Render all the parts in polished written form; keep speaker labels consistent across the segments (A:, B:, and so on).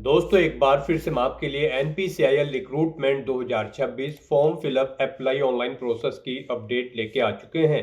A: दोस्तों एक बार फिर से मैं आपके लिए NPCIL recruitment 2026 form fill up apply online process की अपडेट लेके आ चुके हैं।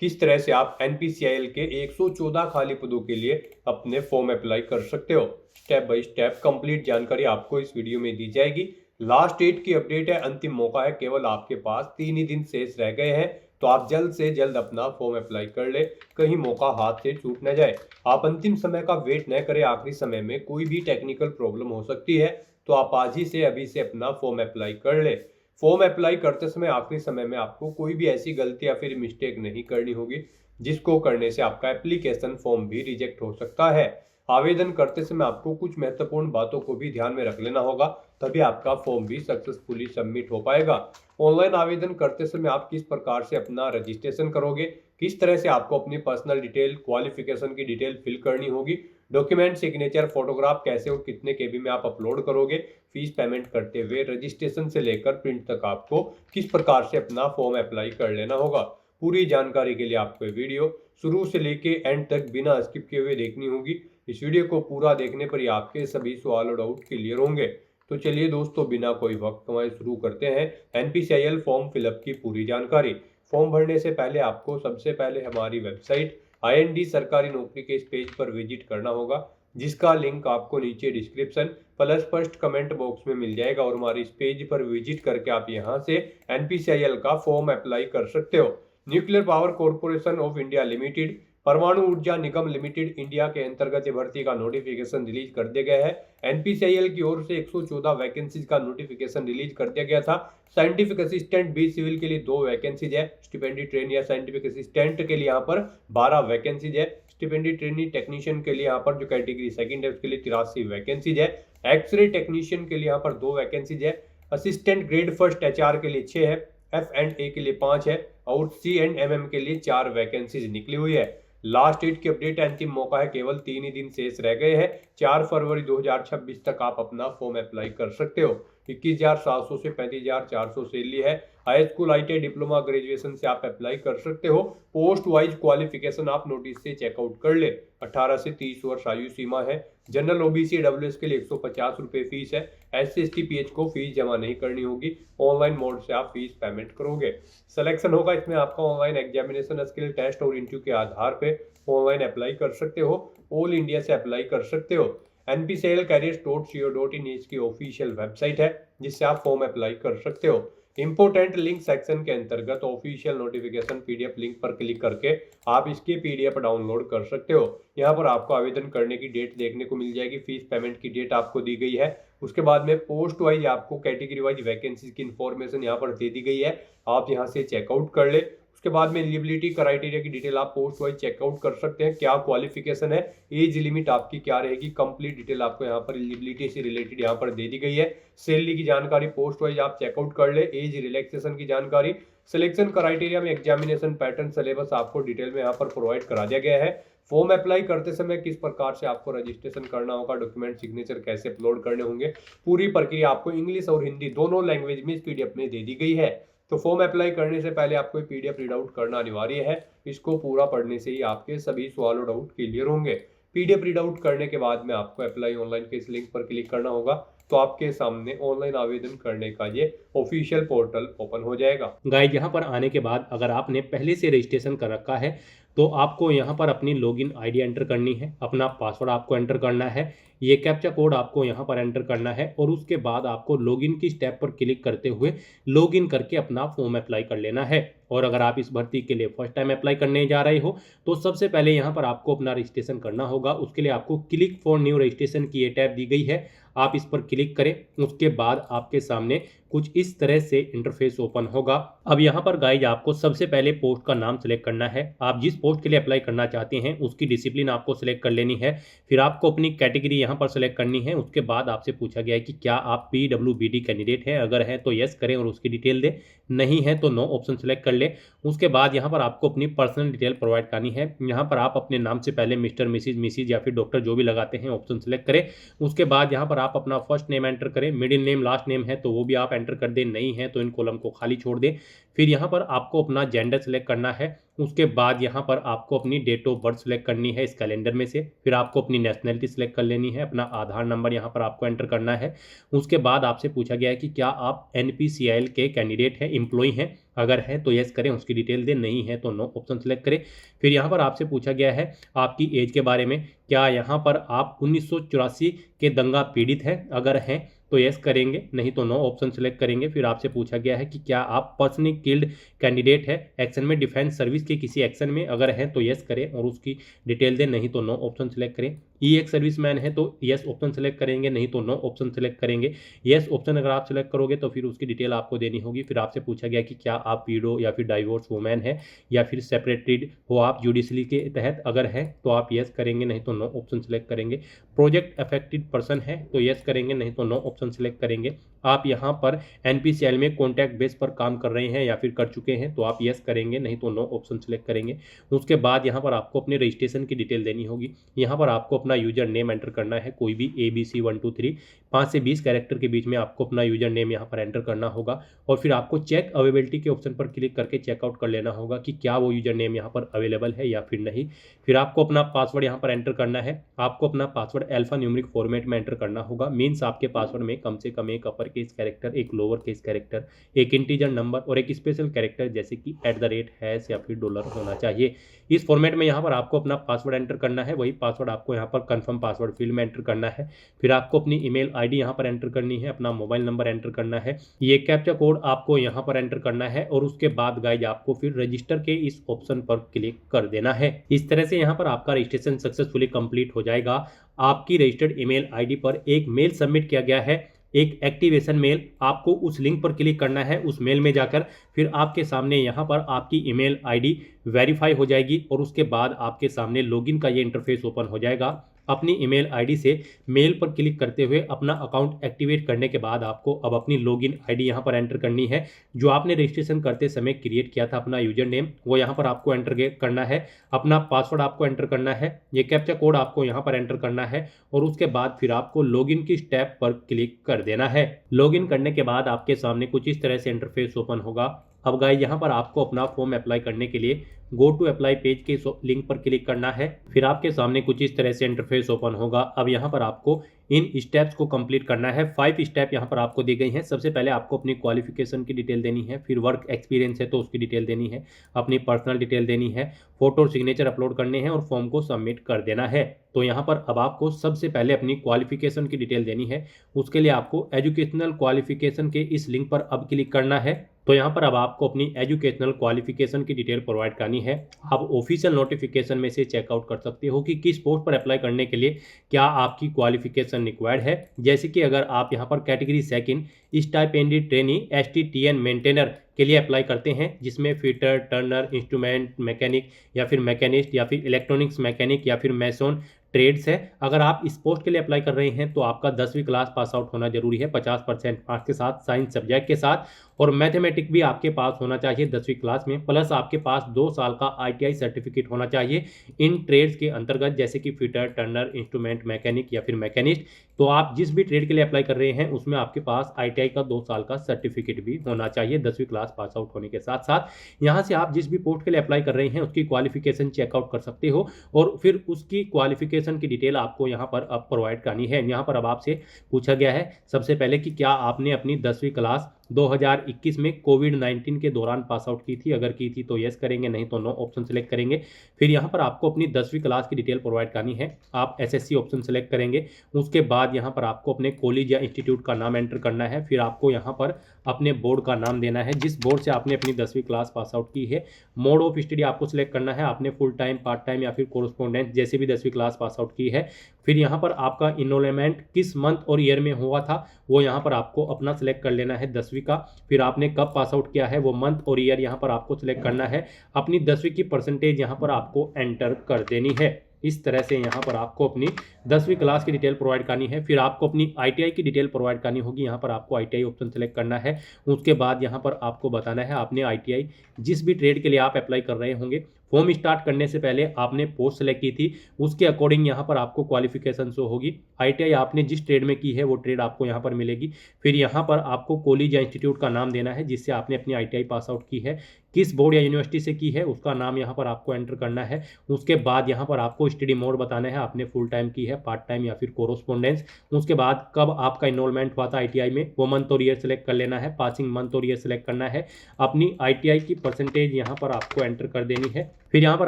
A: किस तरह से आप NPCIL के 114 खाली पदों के लिए अपने फॉर्म अप्लाई कर सकते हो, स्टेप बाय स्टेप कंप्लीट जानकारी आपको इस वीडियो में दी जाएगी। लास्ट डेट की अपडेट है, अंतिम मौका है, केवल आपके पास 3 ही दिन शेष रह गए हैं। तो आप जल्द से जल्द अपना फॉर्म अप्लाई कर ले, कहीं मौका हाथ से छूट न जाए। आप अंतिम समय का वेट न करें, आखिरी समय में कोई भी टेक्निकल प्रॉब्लम हो सकती है। तो आप आज ही से अभी से अपना फॉर्म अप्लाई कर ले। फॉर्म अप्लाई करते समय आखिरी समय में आपको कोई भी ऐसी गलती या फिर मिस्टेक नहीं करनी होगी जिसको करने से आपका एप्लीकेशन फॉर्म भी रिजेक्ट हो सकता है। आवेदन करते समय आपको कुछ महत्वपूर्ण बातों को भी ध्यान में रख लेना होगा, तभी आपका फॉर्म भी सक्सेसफुली सबमिट हो पाएगा। ऑनलाइन आवेदन करते समय आप किस प्रकार से अपना रजिस्ट्रेशन करोगे, किस तरह से आपको अपनी पर्सनल डिटेल, क्वालिफिकेशन की डिटेल फिल करनी होगी, डॉक्यूमेंट, सिग्नेचर, फोटोग्राफ कैसे और कितने केबी में आप अपलोड करोगे, फीस पेमेंट करते हुए रजिस्ट्रेशन से लेकर प्रिंट तक आपको किस प्रकार से अपना फॉर्म अप्लाई कर लेना होगा। पूरी जानकारी के लिए आपको ये वीडियो शुरू से लेके एंड तक बिना स्किप किए हुए देखनी होगी। इस वीडियो को पूरा देखने पर ही आपके सभी सवाल और डाउट क्लियर होंगे। तो चलिए दोस्तों, बिना कोई वक्त गंवाए शुरू करते हैं NPCIL फॉर्म फिलअप की पूरी जानकारी। फॉर्म भरने से पहले आपको सबसे पहले हमारी वेबसाइट IND सरकारी नौकरी के इस पेज पर विजिट करना होगा, जिसका लिंक आपको नीचे description plus first comment box में मिल जाएगा। और हमारे इस पेज पर विजिट करके आप यहां से NPCIL का फॉर्म अप्लाई कर सकते हो। Nuclear power corporation of India limited, परमाणु ऊर्जा निगम लिमिटेड इंडिया के अंतर्गत भर्ती का नोटिफिकेशन रिलीज कर दिया गया है। NPCIL की ओर से 114 वैकेंसीज का नोटिफिकेशन रिलीज कर दिया गया था। साइंटिफिक असिस्टेंट बी सिविल के लिए 2 वैकेंसीज है। स्टिपेंडी ट्रेन या साइंटिफिक असिस्टेंट के लिए यहाँ पर 12 वैकेंसीज है। स्टिपेंडी ट्रेनी टेक्नीशियन के लिए यहाँ पर जो कैटेगरी सेकंड है उसके लिए 83 वैकेंसीज है। एक्सरे टेक्नीशियन के लिए यहाँ पर 2 वैकेंसीज है। असिस्टेंट ग्रेड फर्स्ट HR के लिए 6 है। F&A के लिए 5 है और C&MM के लिए 4 वैकेंसीज निकली हुई है। लास्ट डेट की अपडेट, अंतिम मौका है, केवल 3 ही दिन शेष रह गए हैं। 4 फरवरी 2026 तक आप अपना फॉर्म अप्लाई कर सकते हो। 21,700 से 35,400 सैलरी है। High school, ITI, diploma, graduation से आप अप्लाई कर सकते हो। पोस्ट वाइज क्वालिफिकेशन आप नोटिस से चेकआउट कर ले। 18 से 30 वर्ष आयु सीमा है। जनरल, OBC, WS के लिए 150 रुपये फीस है। SC, ST, PH को फीस जमा नहीं करनी होगी। ऑनलाइन मोड से आप फीस पेमेंट करोगे। सिलेक्शन होगा इसमें आपका ऑनलाइन एग्जामिनेशन, स्किल टेस्ट और इंटरव्यू के आधार पे ऑनलाइन अप्लाई कर सकते हो। ऑल इंडिया से अप्लाई कर सकते हो। NPCIL-careers.co.in इसकी ऑफिशियल वेबसाइट है, जिससे आप फॉर्म अप्लाई कर सकते हो। इंपोर्टेंट लिंक सेक्शन के अंतर्गत ऑफिशियल नोटिफिकेशन PDF लिंक पर क्लिक करके आप इसके PDF डाउनलोड कर सकते हो। यहाँ पर आपको आवेदन करने की डेट देखने को मिल जाएगी। फीस पेमेंट की डेट आपको दी गई है। उसके बाद में पोस्ट वाइज आपको कैटेगरी वाइज वैकेंसी की इंफॉर्मेशन यहाँ पर दे दी गई है। आप यहाँ से चेकआउट कर ले। उसके बाद में एलिजिबिलिटी क्राइटेरिया की डिटेल आप पोस्ट वाइज चेकआउट कर सकते हैं। क्या क्वालिफिकेशन है, एज लिमिट आपकी क्या रहेगी, कंप्लीट डिटेल आपको यहाँ पर एलिजिबिलिटी से रिलेटेड यहाँ पर दे दी गई है। सैलरी की जानकारी पोस्ट वाइज आप चेकआउट कर ले। एज रिलैक्सेशन की जानकारी, सिलेक्शन क्राइटेरिया में एग्जामिनेशन पैटर्न, सिलेबस आपको डिटेल में यहाँ पर प्रोवाइड करा दिया गया है। फॉर्म अप्लाई करते समय किस प्रकार से आपको रजिस्ट्रेशन करना होगा, डॉक्यूमेंट, सिग्नेचर कैसे अपलोड करने होंगे, पूरी प्रक्रिया आपको इंग्लिश और हिंदी दोनों लैंग्वेज में इस PDF में दे दी गई है। तो फॉर्म अप्लाई करने से पहले आपको PDF रीड आउट करना अनिवार्य है। इसको पूरा पढ़ने से ही आपके सभी सवाल और डाउट क्लियर होंगे। PDF रीड आउट करने के बाद में आपको अप्लाई ऑनलाइन के इस लिंक पर क्लिक करना होगा, तो आपके सामने ऑनलाइन आवेदन करने का ये ऑफिशियल पोर्टल ओपन हो जाएगा।
B: गाइज यहाँ पर आने के बाद अगर आपने पहले से रजिस्ट्रेशन कर रखा है तो आपको यहाँ पर अपनी लॉगिन आईडी एंटर करनी है, अपना पासवर्ड आपको एंटर करना है, ये कैप्चा कोड आपको यहाँ पर एंटर करना है और उसके बाद आपको लॉगिन की स्टेप पर क्लिक करते हुए लॉगिन करके अपना फॉर्म अप्लाई कर लेना है। और अगर आप इस भर्ती के लिए फर्स्ट टाइम अप्लाई करने जा रहे हो तो सबसे पहले यहाँ पर आपको अपना रजिस्ट्रेशन करना होगा। उसके लिए आपको क्लिक फॉर न्यू रजिस्ट्रेशन की ये टैब दी गई है, आप इस पर क्लिक करें। उसके बाद आपके सामने कुछ इस तरह से इंटरफेस ओपन होगा। अब यहाँ पर गाइज आपको सबसे पहले पोस्ट का नाम सेलेक्ट करना है। आप जिस पोस्ट के लिए अप्लाई करना चाहते हैं उसकी डिसिप्लिन आपको सेलेक्ट कर लेनी है। फिर आपको अपनी कैटेगरी यहाँ पर सेलेक्ट करनी है। उसके बाद आपसे पूछा गया है कि क्या आप PWBD कैंडिडेट हैं, अगर है तो यस करें और उसकी डिटेल दें, नहीं है तो नो ऑप्शन सेलेक्ट कर ले। उसके बाद यहाँ पर आपको अपनी पर्सनल डिटेल प्रोवाइड करनी है। यहाँ पर आप अपने नाम से पहले मिस्टर, मिसिज या फिर डॉक्टर जो भी लगाते हैं ऑप्शन सेलेक्ट करें। उसके बाद यहाँ पर आप अपना फर्स्ट नेम एंटर करें, मिडिल नेम, लास्ट नेम है तो वो भी आप एंटर कर दें, नहीं है तो इन कॉलम को खाली छोड़ दें। फिर यहाँ पर आपको अपना जेंडर सेलेक्ट करना है। उसके बाद यहाँ पर आपको अपनी डेट ऑफ बर्थ सेलेक्ट करनी है इस कैलेंडर में से। फिर आपको अपनी नेशनलिटी सेलेक्ट कर लेनी है, अपना आधार नंबर यहाँ पर आपको एंटर करना है। उसके बाद आपसे पूछा गया है कि क्या आप NPCIL के कैंडिडेट हैं, एम्प्लॉई हैं। अगर है तो यस करें, उसकी डिटेल दें, नहीं है तो नो ऑप्शन सेलेक्ट करें। फिर यहाँ पर आपसे पूछा गया है आपकी एज के बारे में, क्या यहाँ पर आप 1984 के दंगा पीड़ित हैं। अगर हैं तो यस करेंगे, नहीं तो नो ऑप्शन सेलेक्ट करेंगे। फिर आपसे पूछा गया है कि क्या आप पर्सनली किल्ड कैंडिडेट है एक्शन में, डिफेंस सर्विस के किसी एक्शन में। अगर है तो यस करें और उसकी डिटेल दें, नहीं तो नो ऑप्शन सेलेक्ट करें। एक्स सर्विसमैन है तो यस ऑप्शन सेलेक्ट करेंगे, नहीं तो नो ऑप्शन सेलेक्ट करेंगे। यस ऑप्शन अगर आप सेलेक्ट करोगे तो फिर उसकी डिटेल आपको देनी होगी। फिर आपसे पूछा गया कि क्या आप विडो या फिर डाइवोर्स वुमेन है या फिर सेपरेटेड हो आप जुडिशरी के तहत। अगर है तो आप यस करेंगे, नहीं तो नो ऑप्शन सेलेक्ट करेंगे। प्रोजेक्ट अफेक्टेड पर्सन है तो यस करेंगे, नहीं तो नो ऑप्शन सेलेक्ट करेंगे। आप यहाँ पर NPCIL में कॉन्टैक्ट बेस पर काम कर रहे हैं या फिर कर चुके हैं तो आप यस करेंगे, नहीं तो नो ऑप्शन सेलेक्ट करेंगे। उसके बाद यहाँ पर आपको अपने रजिस्ट्रेशन की डिटेल देनी होगी। यहाँ पर आपको अपना यूजर नेम एंटर करना है, कोई भी ABC 1 2 3 5 से 20 कैरेक्टर के बीच में आपको अपना यूजर नेम यहाँ पर एंटर करना होगा। और फिर आपको चेक अवेलेबिलिटी के ऑप्शन पर क्लिक करके चेकआउट कर लेना होगा कि क्या वो यूजर नेम यहाँ पर अवेलेबल है या फिर नहीं। फिर आपको अपना पासवर्ड यहाँ पर एंटर करना है। आपको अपना पासवर्ड अल्फा न्यूमेरिक फॉर्मेट में एंटर करना होगा। मीन्स आपके पासवर्ड में कम से कम एक अपर केस कैरेक्टर, एक लोअर केस कैरेक्टर, एक इंटीजर नंबर और एक स्पेशल कैरेक्टर जैसे कि @ या फिर डॉलर होना चाहिए। इस फॉर्मेट में यहाँ पर आपको अपना पासवर्ड एंटर करना है। वही पासवर्ड आपको यहाँ पर कंफर्म पासवर्ड फील्ड में एंटर करना है। फिर आपको अपनी ईमेल आईडी यहाँ पर एंटर करनी है, अपना मोबाइल नंबर एंटर करना है, ये कैप्चा कोड आपको यहाँ पर एंटर करना है और उसके बाद गाइज आपको फिर रजिस्टर के इस ऑप्शन पर क्लिक कर देना है। इस तरह से यहाँ पर आपका रजिस्ट्रेशन सक्सेसफुली कंप्लीट हो जाएगा। आपकी रजिस्टर्ड ईमेल आईडी पर एक मेल सबमिट किया गया है, एक एक्टिवेशन मेल। आपको उस लिंक पर क्लिक करना है। उस मेल में जाकर फिर आपके सामने यहाँ पर आपकी ईमेल आईडी वेरीफाई हो जाएगी और उसके बाद आपके सामने लॉगिन का ये इंटरफेस ओपन हो जाएगा। अपनी ईमेल आईडी से मेल पर क्लिक करते हुए अपना अकाउंट एक्टिवेट करने के बाद आपको अब अपनी लॉगिन आईडी यहाँ पर एंटर करनी है। जो आपने रजिस्ट्रेशन करते समय क्रिएट किया था अपना यूजर नेम, वो यहाँ पर आपको एंटर करना है। अपना पासवर्ड आपको एंटर करना है, ये कैप्चा कोड आपको यहाँ पर एंटर करना है और उसके बाद फिर आपको लॉगिन की स्टेप पर क्लिक कर देना है। लॉगिन करने के बाद आपके सामने कुछ इस तरह से इंटरफेस ओपन होगा। अब गाइस यहाँ पर आपको अपना फॉर्म अप्लाई करने के लिए गो टू अप्लाई पेज के लिंक पर क्लिक करना है। फिर आपके सामने कुछ इस तरह से इंटरफेस ओपन होगा। अब यहाँ पर आपको इन स्टेप्स को कंप्लीट करना है। 5 स्टेप यहाँ पर आपको दी गई हैं। सबसे पहले आपको अपनी क्वालिफिकेशन की डिटेल देनी है, फिर वर्क एक्सपीरियंस है तो उसकी डिटेल देनी है, अपनी पर्सनल डिटेल देनी है, फोटो और सिग्नेचर अपलोड करने हैं और फॉर्म को सबमिट कर देना है। तो यहाँ पर अब आपको सबसे पहले अपनी क्वालिफिकेशन की डिटेल देनी है। उसके लिए आपको एजुकेशनल क्वालिफिकेशन के इस लिंक पर अब क्लिक करना है। तो यहाँ पर अब आपको अपनी एजुकेशनल क्वालिफिकेशन की डिटेल प्रोवाइड करनी है। आप ऑफिशियल नोटिफिकेशन में से चेकआउट कर सकते हो कि किस पोस्ट पर अप्लाई करने के लिए क्या आपकी क्वालिफिकेशन रिक्वायर्ड है। जैसे कि अगर आप यहाँ पर category second stipended trainee STTN maintainer के लिए अप्लाई करते हैं, जिसमें फिटर, टर्नर, इंस्ट्रूमेंट मैकेनिक या फिर मैकेनिस्ट या फिर इलेक्ट्रॉनिक्स मैकेनिक या फिर मैसोन ट्रेड्स है। अगर आप इस पोस्ट के लिए अप्लाई कर रहे हैं तो आपका 10वीं क्लास पास आउट होना जरूरी है 50% मार्क्स के साथ, साइंस सब्जेक्ट के साथ, और मैथमेटिक भी आपके पास होना चाहिए 10वीं क्लास में, प्लस आपके पास 2 साल का ITI सर्टिफिकेट होना चाहिए इन ट्रेड्स के अंतर्गत, जैसे कि फिटर, टर्नर, इंस्ट्रूमेंट मैकेनिक या फिर मैकेनिस्ट। तो आप जिस भी ट्रेड के लिए अप्लाई कर रहे हैं उसमें आपके पास ITI का 2 साल का सर्टिफिकेट भी होना चाहिए 10वीं क्लास पास आउट होने के साथ साथ। यहाँ से आप जिस भी पोस्ट के लिए अप्लाई कर रहे हैं उसकी क्वालिफिकेशन चेकआउट कर सकते हो और फिर उसकी क्वालिफिकेशन की डिटेल आपको यहाँ पर अब प्रोवाइड करनी है। यहाँ पर अब आपसे पूछा गया है सबसे पहले कि क्या आपने अपनी 10वीं क्लास 2021 में कोविड-19 के दौरान पास आउट की थी। अगर की थी तो यस करेंगे, नहीं तो नो ऑप्शन सेलेक्ट करेंगे। फिर यहाँ पर आपको अपनी 10वीं क्लास की डिटेल प्रोवाइड करनी है। आप SSC ऑप्शन सेलेक्ट करेंगे। उसके बाद यहाँ पर आपको अपने कॉलेज या इंस्टीट्यूट का नाम एंटर करना है। फिर आपको यहाँ पर अपने बोर्ड का नाम देना है जिस बोर्ड से आपने अपनी 10वीं क्लास पास आउट की है। मोड ऑफ स्टडी आपको सिलेक्ट करना है, आपने फुल टाइम, पार्ट टाइम या फिर कोरस्पोंडेंस जैसे भी 10वीं क्लास पास आउट की है। फिर यहाँ पर आपका इनरोलमेंट किस मंथ और ईयर में हुआ था वो यहाँ पर आपको अपना सिलेक्ट कर लेना है 10वीं का। फिर आपने कब पास आउट किया है वो मंथ और ईयर यहाँ पर आपको सिलेक्ट करना है। अपनी 10वीं की परसेंटेज यहाँ पर आपको एंटर कर देनी है। इस तरह से यहाँ पर आपको अपनी 10वीं क्लास की डिटेल प्रोवाइड करनी है। फिर आपको अपनी ITI की डिटेल प्रोवाइड करनी होगी। यहाँ पर आपको ITI ऑप्शन सेलेक्ट करना है। उसके बाद यहाँ पर आपको बताना है आपने ITI जिस भी ट्रेड के लिए आप अप्लाई कर रहे होंगे फॉर्म स्टार्ट करने से पहले आपने पोस्ट सेलेक्ट की थी, उसके अकॉर्डिंग यहाँ पर आपको क्वालिफिकेशन शो होगी। ITI आपने जिस ट्रेड में की है वो ट्रेड आपको यहाँ पर मिलेगी। फिर यहाँ पर आपको कॉलेज या इंस्टीट्यूट का नाम देना है जिससे आपने अपनी ITI पास आउट की है, किस बोर्ड या यूनिवर्सिटी से की है उसका नाम यहाँ पर आपको एंटर करना है। उसके बाद यहाँ पर आपको स्टडी मोड बताना है, आपने फुल टाइम की है, पार्ट टाइम या फिर कोरोस्पोंडेंस। उसके बाद कब आपका इनरोलमेंट हुआ था ITI में वो मंथ और ईयर सेलेक्ट कर लेना है, पासिंग मंथ और ईयर सेलेक्ट करना है। अपनी ITI की परसेंटेज यहाँ पर आपको एंटर कर देनी है। फिर यहाँ पर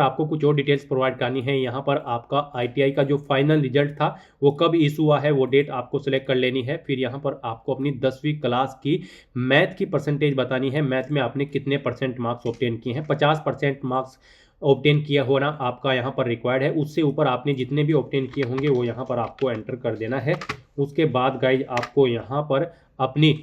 B: आपको कुछ और डिटेल्स प्रोवाइड करनी है। यहाँ पर आपका ITI का जो फाइनल रिजल्ट था वो कब इशू हुआ है वो डेट आपको सेलेक्ट कर लेनी है। फिर यहाँ पर आपको अपनी 10वीं क्लास की मैथ की परसेंटेज बतानी है, मैथ में आपने कितने % मार्क्स ऑब्टेन किए हैं। 50% मार्क्स ऑब्टेन किया होना आपका यहाँ पर रिक्वायर्ड है, उससे ऊपर आपने जितने भी ऑब्टेन किए होंगे वो यहाँ पर आपको एंटर कर देना है। उसके बाद गाइज आपको यहाँ पर अपनी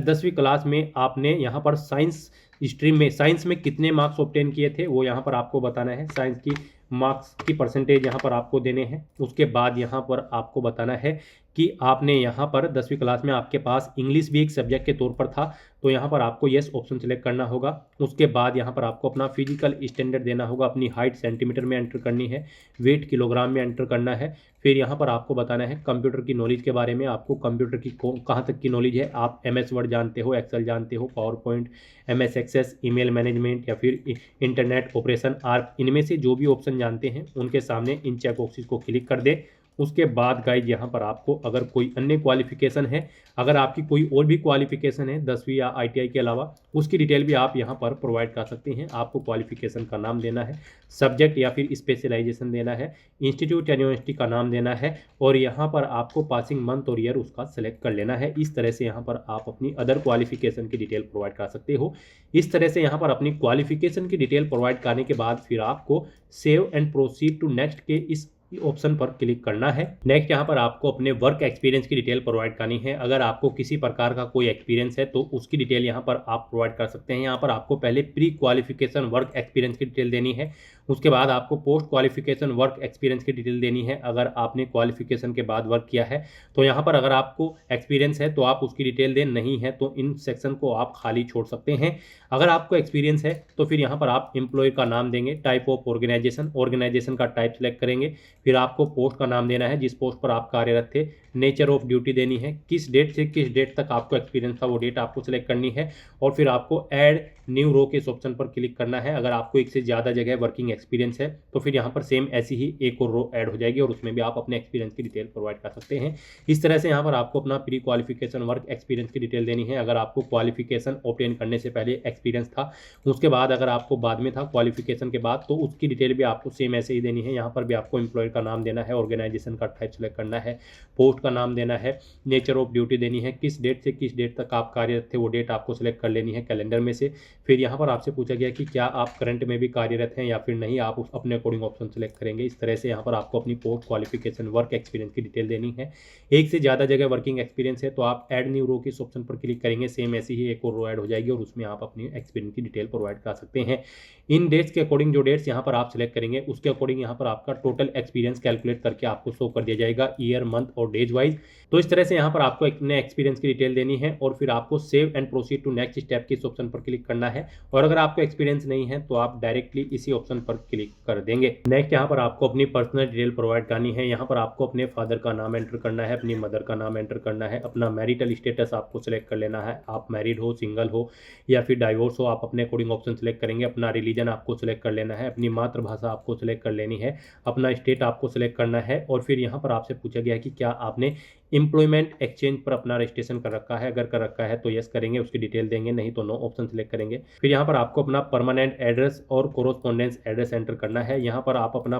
B: 10वीं क्लास में आपने यहाँ पर साइंस स्ट्रीम में साइंस में कितने मार्क्स ऑब्टेन किए थे वो यहाँ पर आपको बताना है। साइंस की मार्क्स की परसेंटेज यहाँ पर आपको देने हैं। उसके बाद यहाँ पर आपको बताना है कि आपने यहाँ पर 10वीं क्लास में आपके पास इंग्लिश भी एक सब्जेक्ट के तौर पर था, तो यहाँ पर आपको यस ऑप्शन सेलेक्ट करना होगा। उसके बाद यहाँ पर आपको अपना फिजिकल स्टैंडर्ड देना होगा, अपनी हाइट सेंटीमीटर में एंटर करनी है, वेट किलोग्राम में एंटर करना है। फिर यहाँ पर आपको बताना है कंप्यूटर की नॉलेज के बारे में, आपको कंप्यूटर की कहाँ तक की नॉलेज है। आप MS वर्ड जानते हो, एक्सेल जानते हो, PowerPoint, MS Access, email management या फिर इंटरनेट ऑपरेशन, आप इनमें से जो भी ऑप्शन जानते हैं उनके सामने इन चेक बॉक्सेस को क्लिक कर दें। उसके बाद गाइज यहाँ पर आपको अगर कोई अन्य क्वालिफिकेशन है, अगर आपकी कोई और भी क्वालिफिकेशन है 10वीं या ITI के अलावा, उसकी डिटेल भी आप यहाँ पर प्रोवाइड कर सकते हैं। आपको क्वालिफिकेशन का नाम देना है, सब्जेक्ट या फिर स्पेशलाइजेशन देना है, इंस्टीट्यूट या यूनिवर्सिटी का नाम देना है और यहाँ पर आपको पासिंग मंथ और ईयर उसका सेलेक्ट कर लेना है। इस तरह से यहाँ पर आप अपनी अदर क्वालिफिकेशन की डिटेल प्रोवाइड कर सकते हो। इस तरह से यहाँ पर अपनी क्वालिफिकेशन की डिटेल प्रोवाइड करने के बाद फिर आपको save and proceed to next के इस ऑप्शन पर क्लिक करना है। नेक्स्ट यहाँ पर आपको अपने वर्क एक्सपीरियंस की डिटेल प्रोवाइड करनी है। अगर आपको किसी प्रकार का कोई एक्सपीरियंस है तो उसकी डिटेल यहाँ पर आप प्रोवाइड कर सकते हैं। यहाँ पर आपको पहले प्री क्वालिफिकेशन वर्क एक्सपीरियंस की डिटेल देनी है, उसके बाद आपको पोस्ट क्वालिफिकेशन वर्क एक्सपीरियंस की डिटेल देनी है। अगर आपने क्वालिफिकेशन के बाद वर्क किया है तो यहाँ पर अगर आपको एक्सपीरियंस है तो आप उसकी डिटेल दें, नहीं है तो इन सेक्शन को आप खाली छोड़ सकते हैं। अगर आपको एक्सपीरियंस है तो फिर यहाँ पर आप एम्प्लॉय का नाम देंगे, टाइप ऑफ ऑर्गेनाइजेशन का टाइप सेलेक्ट करेंगे। फिर आपको पोस्ट का नाम देना है, जिस पोस्ट पर आप कार्यरत थे, नेचर ऑफ ड्यूटी देनी है, किस डेट से किस डेट तक आपको एक्सपीरियंस था वो डेट आपको सेलेक्ट करनी है और फिर आपको ऐड न्यू रो के इस ऑप्शन पर क्लिक करना है। अगर आपको एक से ज़्यादा जगह वर्किंग एक्सपीरियंस है तो फिर यहाँ पर सेम ऐसी ही एक और रो ऐड हो जाएगी और उसमें भी आप अपने एक्सपीरियंस की डिटेल प्रोवाइड कर सकते हैं। इस तरह से यहाँ पर आपको अपना प्री क्वालिफिकेशन वर्क एक्सपीरियंस की डिटेल देनी है। अगर आपको क्वालिफिकेशन ऑब्टेन करने से पहले एक्सपीरियंस था, उसके बाद अगर आपको बाद में था क्वालिफिकेशन के बाद, तो उसकी डिटेल भी आपको सेम ऐसे ही देनी है। यहाँ पर भी आपको एम्प्लॉयर का नाम देना है, ऑर्गेनाइजेशन का टाइप सेलेक्ट करना है, पोस्ट का नाम देना है, नेचर ऑफ ड्यूटी देनी है, किस डेट से किस डेट तक आप कार्यरत थे वो डेट आपको सेलेक्ट कर लेनी है कैलेंडर में से। फिर यहाँ पर आपसे पूछा गया कि क्या आप करंट में भी कार्यरत हैं या फिर नहीं, आप उस अपने अकॉर्डिंग ऑप्शन सेलेक्ट करेंगे। इस तरह से यहाँ पर आपको अपनी पोस्ट क्वालिफिकेशन वर्क एक्सपीरियंस की डिटेल देनी है। एक से ज़्यादा जगह वर्किंग एक्सपीरियंस है तो आप ऐड न्यू रो के इस ऑप्शन पर क्लिक करेंगे, सेम ऐसी ही एक और रो ऐड हो जाएगी और उसमें आप अपनी एक्सपीरियंस की डिटेल प्रोवाइड कर सकते हैं। इन डेट्स के अकॉर्डिंग जो डेट्स यहाँ पर आप सिलेक्ट करेंगे उसके अकॉर्डिंग यहाँ पर आपका टोटल एक्सपीरियंस कैलकुलेट करके आपको शो कर दिया जाएगा ईयर, मंथ और डेज वाइज। तो इस तरह से यहाँ पर आपको अपने एक्सपीरियंस की डिटेल देनी है और फिर आपको save and proceed to next step के इस ऑप्शन पर क्लिक करना है। और अगर आपको एक्सपीरियंस नहीं है तो आप डायरेक्टली इसी ऑप्शन पर क्लिक कर देंगे। नेक्स्ट यहाँ पर आपको अपनी पर्सनल डिटेल प्रोवाइड करनी है। यहाँ पर आपको अपने फादर का नाम एंटर करना है, अपनी मदर का नाम एंटर करना है, अपना मैरिटल स्टेटस आपको सिलेक्ट कर लेना है, आप मैरिड हो, सिंगल हो या फिर डाइवोर्स हो, आप अपने अकॉर्डिंग ऑप्शन सेलेक्ट करेंगे। अपना रिलीजन आपको सिलेक्ट कर लेना है, अपनी मातृभाषा आपको सिलेक्ट कर लेनी है, अपना स्टेट आपको सिलेक्ट करना है और फिर यहाँ पर आपसे पूछा गया है कि क्या आपने एम्प्लॉयमेंट एक्सचेंज पर अपना रजिस्ट्रेशन कर रखा है। अगर कर रखा है तो यस करेंगे, उसकी डिटेल देंगे, नहीं तो नो ऑप्शन सेलेक्ट करेंगे। फिर यहाँ पर आपको अपना परमानेंट एड्रेस और कोरोस्पोंडेंस एड्रेस एंटर करना है। यहाँ पर आप अपना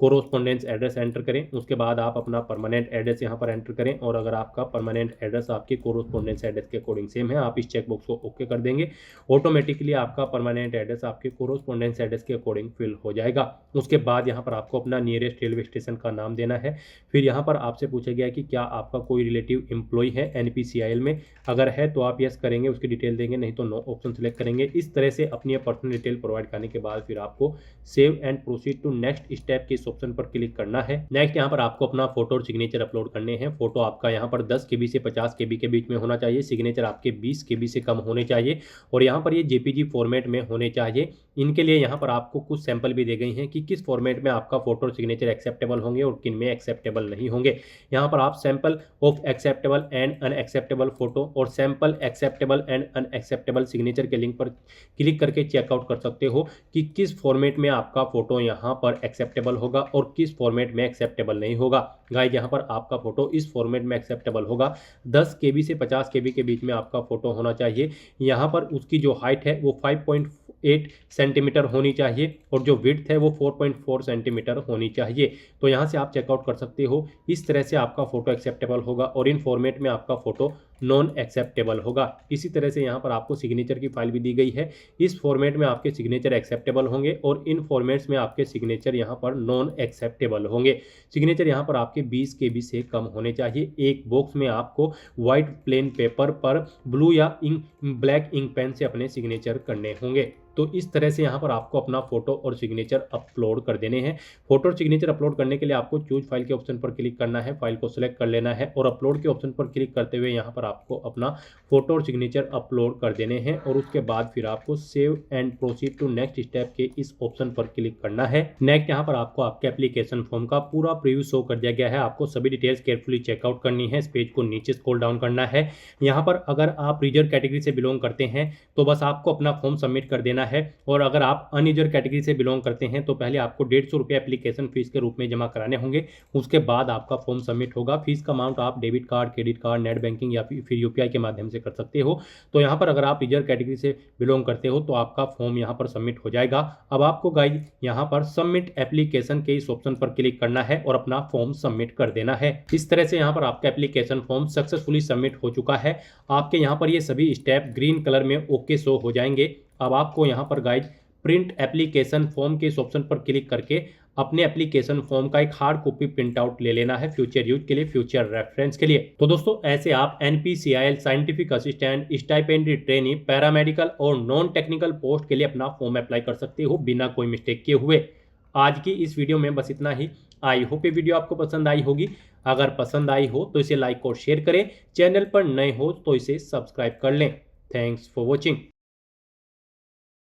B: कोरोस्पोंडेंस एड्रेस एंटर करें, उसके बाद आप अपना परमानेंट एड्रेस यहाँ पर एंटर करें और अगर आपका परमानेंट एड्रेस आपके कोरोस्पोंडेंस एड्रेस के अकॉर्डिंग सेम है, आप इस चेकबॉक्स को ओके कर देंगे, ऑटोमेटिकली आपका परमानेंट एड्रेस आपके कोरोस्पोंडेंस एड्रेस के अकॉर्डिंग फिल हो जाएगा। उसके बाद यहाँ पर आपको अपना नियरेस्ट रेलवे स्टेशन का नाम देना है। फिर यहाँ पर आपसे पूछा गया कि क्या आपका कोई रिलेटिव एम्प्लॉय है NPCIL में, अगर है तो आप यस करेंगे, उसकी डिटेल देंगे, नहीं तो नो ऑप्शन सेलेक्ट करेंगे। इस तरह से अपनी पर्सनल डिटेल प्रोवाइड करने के बाद फिर आपको save and proceed to next step के इस ऑप्शन पर क्लिक करना है। नेक्स्ट यहाँ पर आपको अपना फोटो और सिग्नेचर अपलोड करने हैं। फोटो आपका यहाँ पर 10 KB से 50 KB के बीच में होना चाहिए, सिग्नेचर आपके 20 KB से कम होने चाहिए और यहाँ पर ये JPG फॉर्मेट में होने चाहिए। इनके लिए यहाँ पर आपको कुछ सैंपल भी दे गई हैं कि किस फॉर्मेट में आपका फोटो और सिग्नेचर एक्सेप्टेबल होंगे और किन में एक्सेप्टेबल नहीं होंगे। यहाँ पर आप sample of acceptable and unacceptable photo और sample acceptable and unacceptable signature के लिंक पर क्लिक करके चेकआउट कर सकते हो कि किस फॉर्मेट में आपका फोटो यहाँ पर एक्सेप्टेबल होगा और किस फॉर्मेट में एक्सेप्टेबल नहीं होगा। गाइस यहाँ पर आपका फोटो इस फॉर्मेट में एक्सेप्टेबल होगा, 10 KB से 50 KB के बीच में आपका फोटो होना चाहिए। यहाँ पर उसकी जो हाइट है वो 5.8 सेंटीमीटर होनी चाहिए और जो विड्थ है वो 4.4 सेंटीमीटर होनी चाहिए। तो यहाँ से आप चेकआउट कर सकते हो। इस तरह से आपका फोटो एक्सेप्टेबल होगा और इन फॉर्मेट में आपका फोटो नॉन एक्सेप्टेबल होगा। इसी तरह से यहाँ पर आपको सिग्नेचर की फाइल भी दी गई है, इस फॉर्मेट में आपके सिग्नेचर एक्सेप्टेबल होंगे और इन फॉर्मेट्स में आपके सिग्नेचर यहाँ पर नॉन एक्सेप्टेबल होंगे। सिग्नेचर यहाँ पर आपके 20 KB से कम होने चाहिए। एक बॉक्स में आपको व्हाइट प्लेन पेपर पर ब्लू या ब्लैक इंक पेन से अपने सिग्नेचर करने होंगे। तो इस तरह से यहाँ पर आपको अपना फोटो और सिग्नेचर अपलोड कर देने हैं। फोटो और सिग्नेचर अपलोड करने के लिए आपको चूज फाइल के ऑप्शन पर क्लिक करना है, फाइल को सिलेक्ट कर लेना है और अपलोड के ऑप्शन पर क्लिक करते हुए यहाँ पर आपको अपना फोटो और सिग्नेचर अपलोड कर देने हैं और उसके बाद फिर आपको save and proceed to next step के इस ऑप्शन पर क्लिक करना है। नेक्स्ट यहाँ पर आपको आपके एप्लीकेशन फॉर्म का पूरा प्रीव्यू शो कर दिया गया है। आपको सभी डिटेल्स केयरफुली चेकआउट करनी है। इस पेज को नीचे स्क्रॉल डाउन करना है। यहाँ पर अगर आप रिजर्व कैटेगरी से बिलोंग करते हैं तो बस आपको अपना फॉर्म सबमिट कर देना है और अगर आप अनरिजर्व कैटेगरी से बिलोंग करते हैं तो पहले आपको 150 रुपये एप्लीकेशन फीस के रूप में जमा कराने होंगे। उसके बाद आपका फॉर्म सबमिट होगा। फीस का अमाउंट आप debit card, credit card, net banking या फिर UPI के माध्यम से कर सकते हो। तो यहाँ पर अगर आप रिजर्व कैटेगरी से बिलोंग करते हो तो आपका फॉर्म यहाँ पर सबमिट हो जाएगा। अब आपको गाइस यहाँ पर सबमिट एप्लीकेशन के इस ऑप्शन पर क्लिक करना है और अपना फॉर्म सबमिट कर देना है। इस तरह से यहाँ पर आपका एप्लीकेशन फॉर्म सक्सेसफुली सबमिट हो चुका है। आपके यहाँ पर ये सभी स्टेप ग्रीन कलर में ओके शो हो जाएंगे। अब आपको यहाँ पर गाइस प्रिंट एप्लीकेशन फॉर्म के इस ऑप्शन पर क्लिक करके अपने एप्लीकेशन फॉर्म का एक हार्ड कॉपी प्रिंट आउट ले लेना है फ्यूचर यूज के लिए, फ्यूचर रेफरेंस के लिए। तो दोस्तों ऐसे आप NPCIL scientific assistant, stipendiary trainee, paramedical और नॉन टेक्निकल पोस्ट के लिए अपना फॉर्म अप्लाई कर सकते हो बिना कोई मिस्टेक किए हुए। आज की इस वीडियो में बस इतना ही। आई होप ये वीडियो आपको पसंद आई होगी। अगर पसंद आई हो तो इसे लाइक और शेयर करें। चैनल पर नए हो तो इसे सब्सक्राइब कर लें। Thanks for watching.